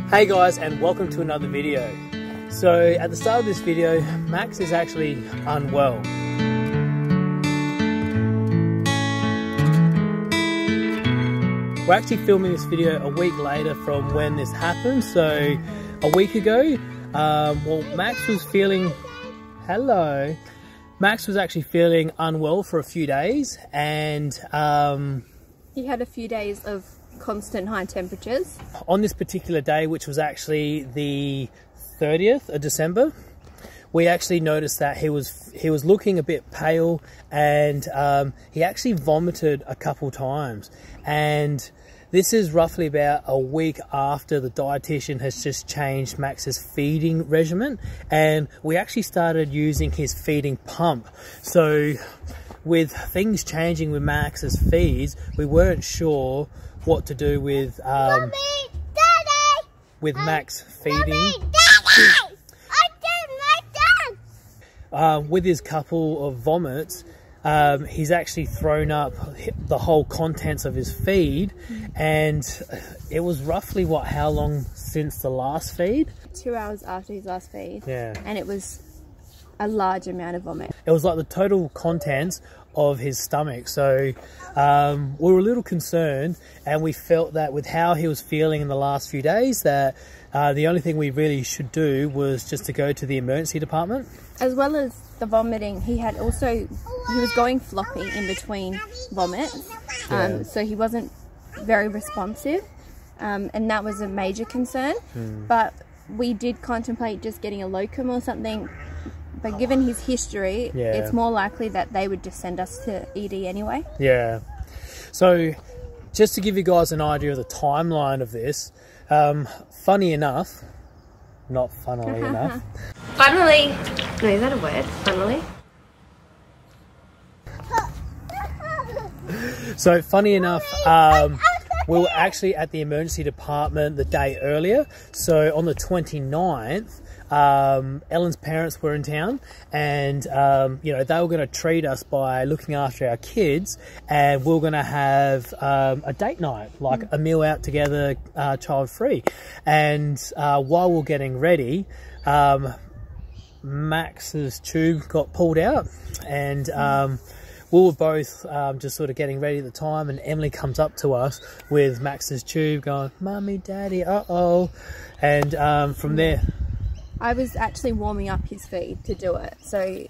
Hey guys, and welcome to another video. So at the start of this video, Max is actually unwell. We're actually filming this video a week later from when this happened. So a week ago, well, Max was feeling, Max was actually feeling unwell for a few days, and he had a few days of constant high temperatures. On this particular day, which was actually the 30th of December, we actually noticed that he was looking a bit pale, and he actually vomited a couple times. And this is roughly about a week after the dietitian has just changed Max's feeding regimen, and we actually started using his feeding pump. So with things changing with Max's feeds, we weren't sure what to do with Mommy, Daddy, with Max feeding. Mommy, Daddy, With his couple of vomits, he's actually thrown up the whole contents of his feed, and it was roughly how long since the last feed? 2 hours after his last feed. Yeah. And it was a large amount of vomit. It was like the total contents of his stomach. So we were a little concerned, and we felt that with how he was feeling in the last few days, that the only thing we really should do was just to go to the emergency department. As well as the vomiting, he was going floppy in between vomits. Yeah. So he wasn't very responsive, and that was a major concern. But we did contemplate just getting a locum or something. But given his history, it's more likely that they would just send us to ED anyway. Yeah. So just to give you guys an idea of the timeline of this, funny enough, not funnily enough. Funnily. No, is that a word? Funnily? So funny enough, we were actually at the emergency department the day earlier. So on the 29th, Ellen's parents were in town, and you know, they were going to treat us by looking after our kids, and we were going to have a date night, like a meal out together, child free. And while we were getting ready, Max's tube got pulled out, and we were both just sort of getting ready at the time, and Emily comes up to us with Max's tube going, "Mummy, Daddy, uh-oh." And from there, I was actually warming up his feed to do it. So,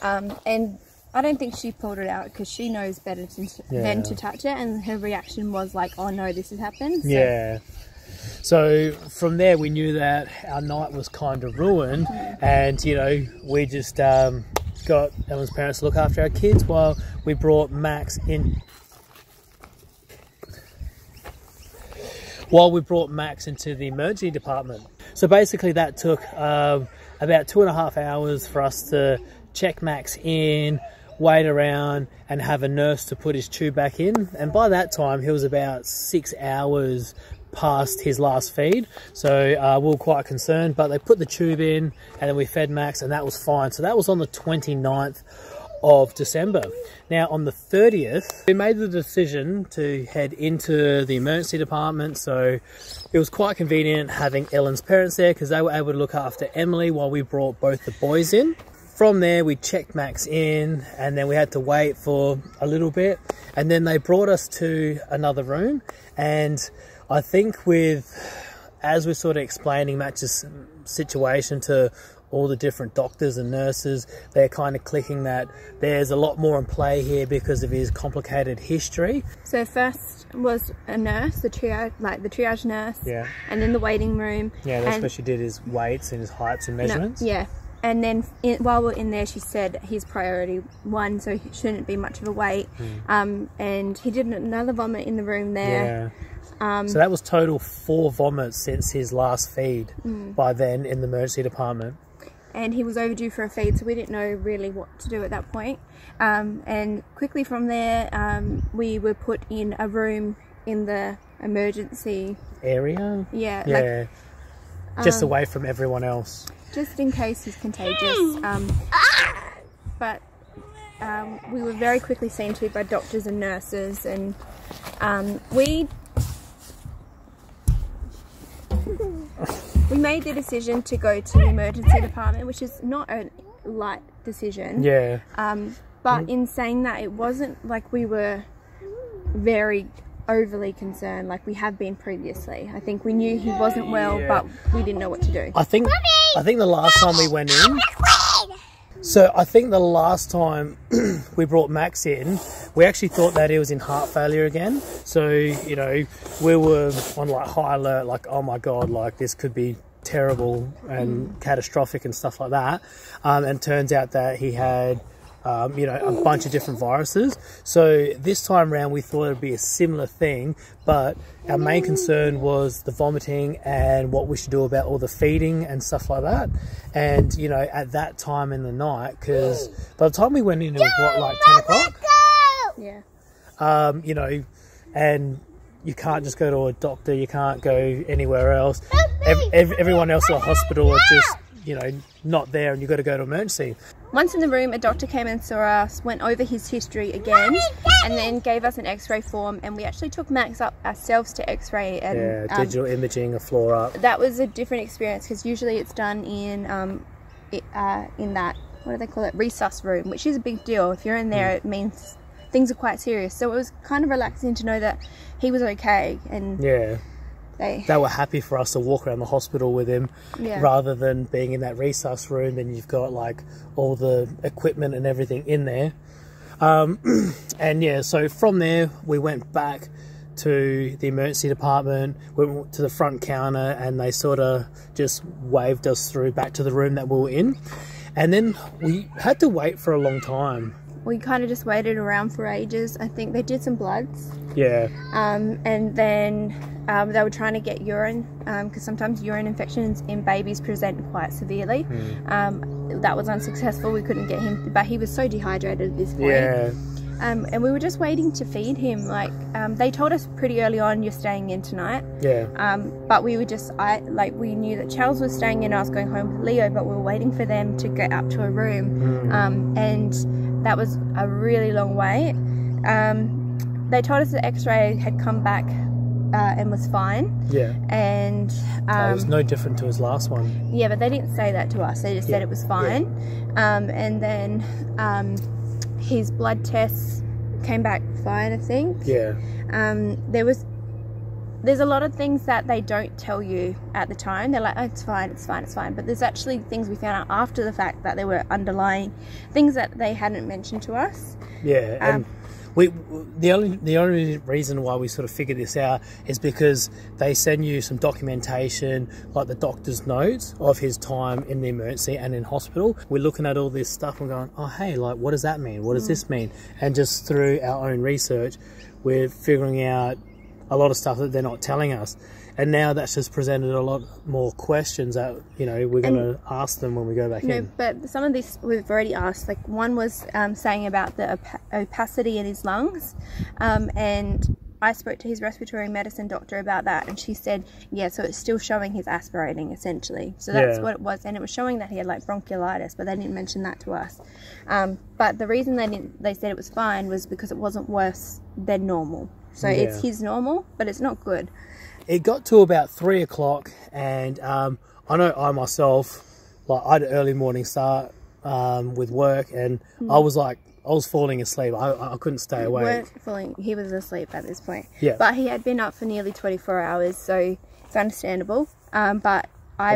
and I don't think she pulled it out because she knows better than to touch it. And her reaction was like, "Oh no, this has happened." So. Yeah. So from there, we knew that our night was kind of ruined, and you know, we just got Ellen's parents to look after our kids while we brought Max in. While we brought Max into the emergency department. So basically that took about 2.5 hours for us to check Max in, wait around, and have a nurse to put his tube back in. And by that time, he was about 6 hours past his last feed. So we were quite concerned, but they put the tube in, and then we fed Max, and that was fine. So that was on the 29th of December. Now on the 30th, we made the decision to head into the emergency department. So it was quite convenient having Ellen's parents there, because they were able to look after Emily while we brought both the boys in. From there, we checked Max in, and then we had to wait for a little bit, and then they brought us to another room. And I think as we're sort of explaining Max's situation to all the different doctors and nurses, they're kind of clicking that there's a lot more in play here because of his complicated history. So first was a nurse, the triage nurse, and then the waiting room. Yeah, that's where she did his weights and his heights and measurements. And then while we're in there, she said he's priority 1, so he shouldn't be much of a wait. And he did another vomit in the room there. So that was total 4 vomits since his last feed by then in the emergency department. And he was overdue for a feed, so we didn't know really what to do at that point. And quickly from there, we were put in a room in the emergency area. Yeah. Just away from everyone else. Just in case he's contagious. But we were very quickly seen to by doctors and nurses, and we we made the decision to go to the emergency department, which is not a light decision. Yeah. But in saying that, it wasn't like we were very overly concerned like we have been previously. I think we knew he wasn't well, but we didn't know what to do. I think the last time we went in, so I think the last time we brought Max in, we actually thought that he was in heart failure again. So, you know, we were on like high alert, like, oh my God, like this could be terrible and catastrophic and stuff like that. And turns out that he had, you know, a bunch of different viruses. So this time around we thought it'd be a similar thing, but our main concern was the vomiting and what we should do about all the feeding and stuff like that. And, you know, at that time in the night, because by the time we went in, it was what, like 10 o'clock? Yeah. You know, and you can't just go to a doctor, you can't go anywhere else. Everyone else at the hospital are just, you know, not there, and you've got to go to emergency. Once in the room, a doctor came and saw us, went over his history again, and then gave us an x-ray form, and we actually took Max up ourselves to x-ray. And yeah, digital imaging, a floor up. That was a different experience, because usually it's done in that, what do they call it, resus room, which is a big deal. If you're in there, it means things are quite serious. So it was kind of relaxing to know that he was okay, and yeah, they were happy for us to walk around the hospital with him, rather than being in that resus room and you've got like all the equipment and everything in there. And yeah, so from there we went back to the emergency department, we went to the front counter, and they sort of just waved us through back to the room that we were in. And then we had to wait for a long time. We kind of just waited around for ages. I think they did some bloods. Yeah. And then they were trying to get urine, because sometimes urine infections in babies present quite severely. That was unsuccessful. We couldn't get him, but he was so dehydrated at this point. Yeah. And we were just waiting to feed him. Like, they told us pretty early on, you're staying in tonight. Yeah. But we were just, we knew that Charles was staying in, I was going home with Leo, but we were waiting for them to get up to a room. And that was a really long wait. They told us the x-ray had come back and was fine. Yeah. And it was no different to his last one. Yeah, but they didn't say that to us. They just said it was fine. And then his blood tests came back fine, I think. Yeah. There's a lot of things that they don't tell you at the time. They're like, oh, it's fine, it's fine, it's fine. But there's actually things we found out after the fact that there were underlying things that they hadn't mentioned to us. Yeah, and the only reason why we sort of figured this out is because they send you some documentation, like the doctor's notes of his time in the emergency and in hospital. We're looking at all this stuff and going, oh, hey, like, what does that mean? What does this mean? And just through our own research, we're figuring out a lot of stuff that they're not telling us. And now that's just presented a lot more questions that, you know, we're going to ask them when we go back in. No, but some of this we've already asked. Like, one was saying about the opacity in his lungs. And I spoke to his respiratory medicine doctor about that. And she said, yeah, so it's still showing he's aspirating, essentially. So that's what it was. And it was showing that he had, like, bronchiolitis, but they didn't mention that to us. But the reason they said it was fine was because it wasn't worse than normal. So it's his normal, but it's not good. It got to about 3 o'clock, and I know I myself, like, I had an early morning start with work, and I was falling asleep. I couldn't stay awake. He was asleep at this point. Yeah. But he had been up for nearly 24 hours, so it's understandable. But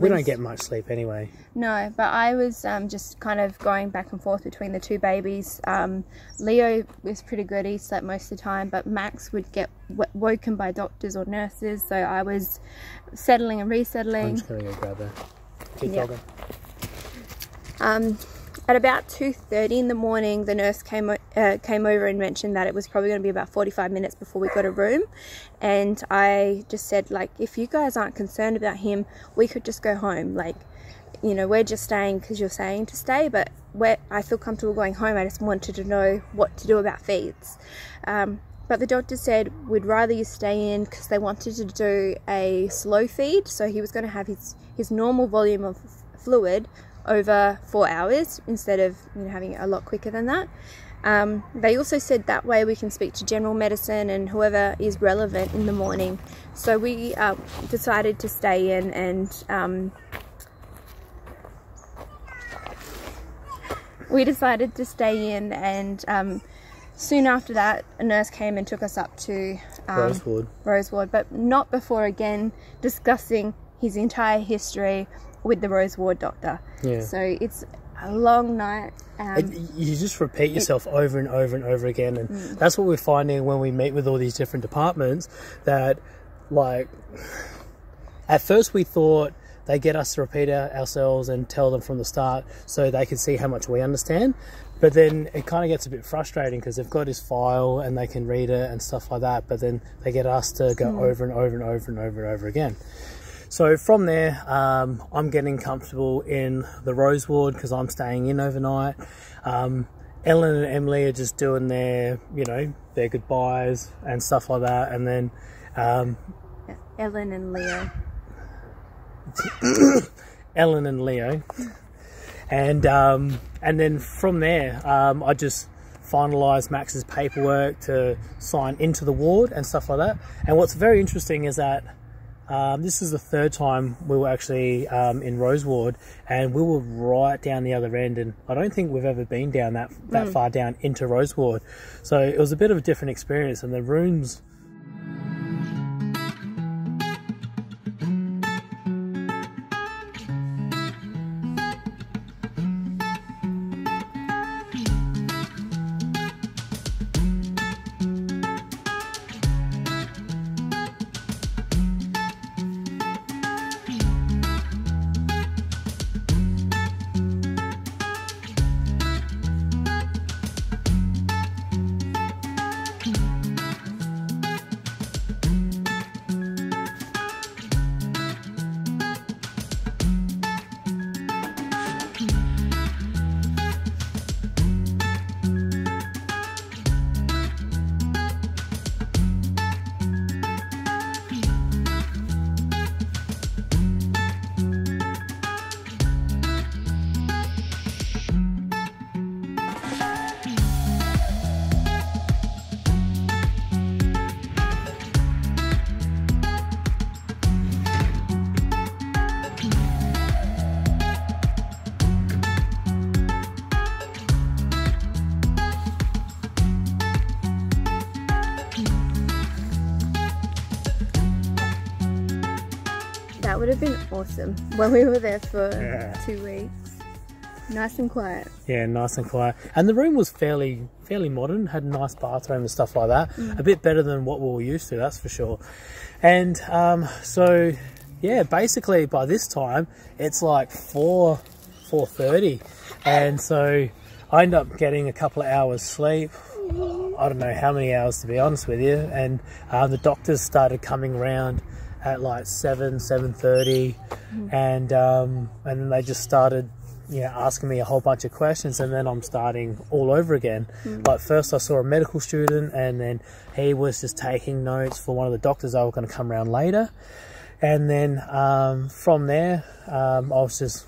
we don't get much sleep anyway. No, but I was just kind of going back and forth between the two babies. Leo was pretty good. He slept most of the time, but Max would get woken by doctors or nurses, so I was settling and resettling. I'm just going to go grab her. Keep talking. At about 2:30 in the morning, the nurse came over and mentioned that it was probably going to be about 45 minutes before we got a room. And I just said, like, if you guys aren't concerned about him, we could just go home. Like, you know, we're just staying because you're saying to stay, but I feel comfortable going home. I just wanted to know what to do about feeds. But the doctor said, we'd rather you stay in, because they wanted to do a slow feed. So he was going to have his normal volume of fluid over 4 hours instead of, you know, having it a lot quicker than that. They also said that way we can speak to general medicine and whoever is relevant in the morning. So we decided to stay in, and soon after that a nurse came and took us up to Rosewood, but not before again discussing his entire history with the Rosewood doctor. Yeah. So it's a long night. You just repeat yourself over and over and over again, and that's what we're finding when we meet with all these different departments, that like at first we thought they get us to repeat ourselves and tell them from the start so they can see how much we understand, but then it kind of gets a bit frustrating because they've got his file and they can read it and stuff like that, but then they get us to go over and over and over and over and over again. So from there, I'm getting comfortable in the Rosewood because I'm staying in overnight. Ellen and Emily are just doing their, you know, their goodbyes and stuff like that. And then Ellen and Leo. Ellen and Leo. And then from there, I just finalised Max's paperwork to sign into the ward and stuff like that. And what's very interesting is that this is the third time we were actually in Rosewood, and we were right down the other end, and I don't think we've ever been down that far down into Rosewood. So it was a bit of a different experience, and the rooms... That would have been awesome when we were there for 2 weeks. Nice and quiet. Yeah, nice and quiet. And the room was fairly modern, had a nice bathroom and stuff like that. A bit better than what we were used to, that's for sure. And so yeah, basically by this time it's like 4:30, and so I end up getting a couple of hours sleep. I don't know how many hours, to be honest with you. And the doctors started coming around at like 7:30, and then they just started, you know, asking me a whole bunch of questions, and then I'm starting all over again. Like first I saw a medical student, and then he was just taking notes for one of the doctors that were going to come around later, and then from there I was just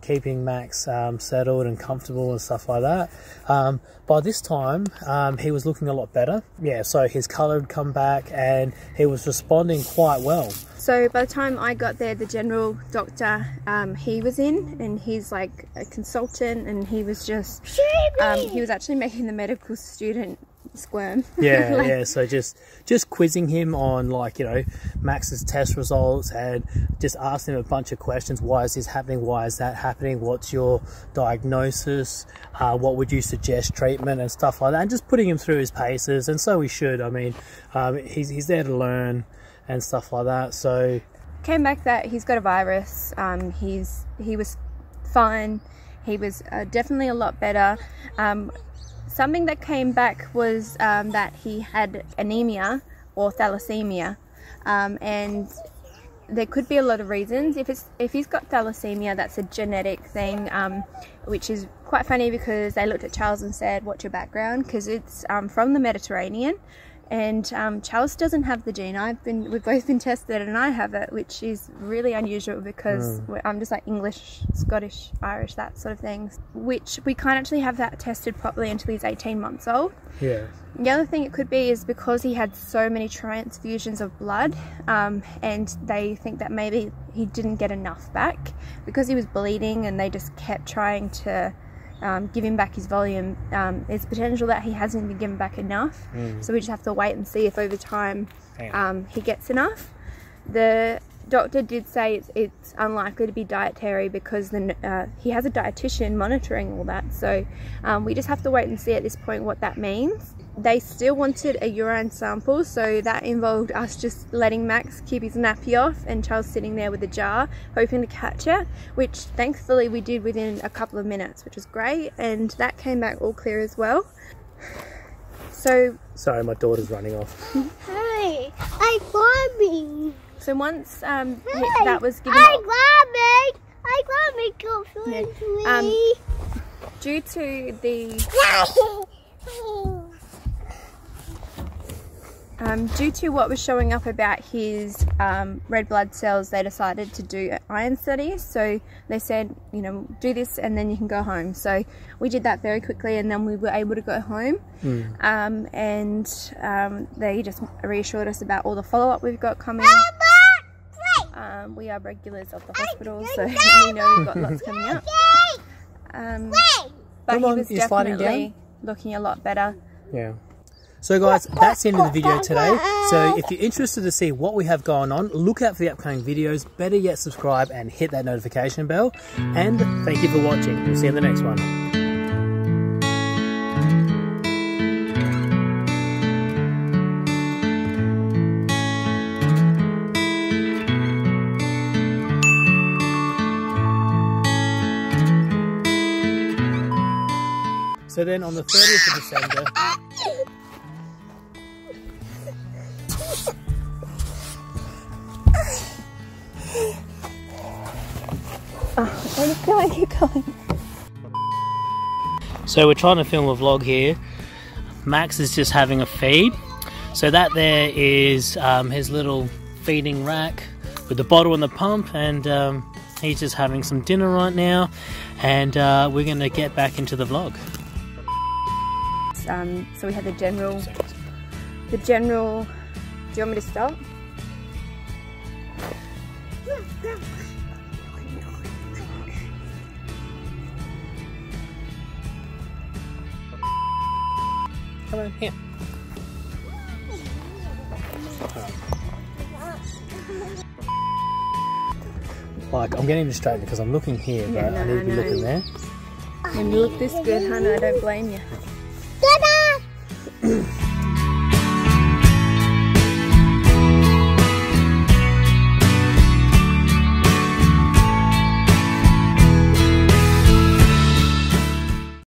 keeping Max settled and comfortable and stuff like that. By this time he was looking a lot better. Yeah, so his colour had come back and he was responding quite well. So by the time I got there, the general doctor, he was in, and he's like a consultant, and he was just he was actually making the medical student squirm. Yeah, like, yeah, so just quizzing him on, like, you know, Max's test results, and just asking him a bunch of questions. Why is this happening? Why is that happening? What's your diagnosis? What would you suggest treatment and stuff like that, and just putting him through his paces. And so he should. I mean, he's there to learn and stuff like that. So came back that he's got a virus. He was fine. He was definitely a lot better. Something that came back was that he had anemia or thalassemia, and there could be a lot of reasons. If he's got thalassemia, that's a genetic thing, which is quite funny because they looked at Charles and said, "What's your background?" Because it's from the Mediterranean, And Charles doesn't have the gene. We've both been tested, and I have it, which is really unusual because I'm just like English, Scottish, Irish, that sort of things, which we can't actually have that tested properly until he's 18 months old. Yeah. The other thing it could be is because he had so many transfusions of blood, and they think that maybe he didn't get enough back because he was bleeding, and they just kept trying to give him back his volume. There's potential that he hasn't been given back enough, so we just have to wait and see if over time he gets enough. The doctor did say it's unlikely to be dietary because he has a dietitian monitoring all that, so we just have to wait and see at this point what that means. They still wanted a urine sample, so that involved us just letting Max keep his nappy off and Charles sitting there with a jar hoping to catch it, which thankfully we did within a couple of minutes, which was great, and that came back all clear as well. So sorry, my daughter's running off. Hey, I'm climbing. So once that was given I'm climbing. Due to the due to what was showing up about his red blood cells, they decided to do iron studies. So they said, you know, do this and then you can go home. So we did that very quickly, and then we were able to go home. They just reassured us about all the follow-up we've got coming. We are regulars of the hospital, so we know we've got lots coming up. But he was definitely looking a lot better. Yeah. So guys, that's the end of the video today. So if you're interested to see what we have going on, look out for the upcoming videos. Better yet, subscribe and hit that notification bell. And thank you for watching. We'll see you in the next one. So then on the 30th of December... Keep going, keep going. So we're trying to film a vlog here. Max is just having a feed. So that there is his little feeding rack with the bottle and the pump, and he's just having some dinner right now, and we're going to get back into the vlog. So we had the general, do you want me to stop? Come on, here. Like, I'm getting distracted because I'm looking here, but I need to be looking there. When you look this good, Hannah, I don't blame you. Ta-da!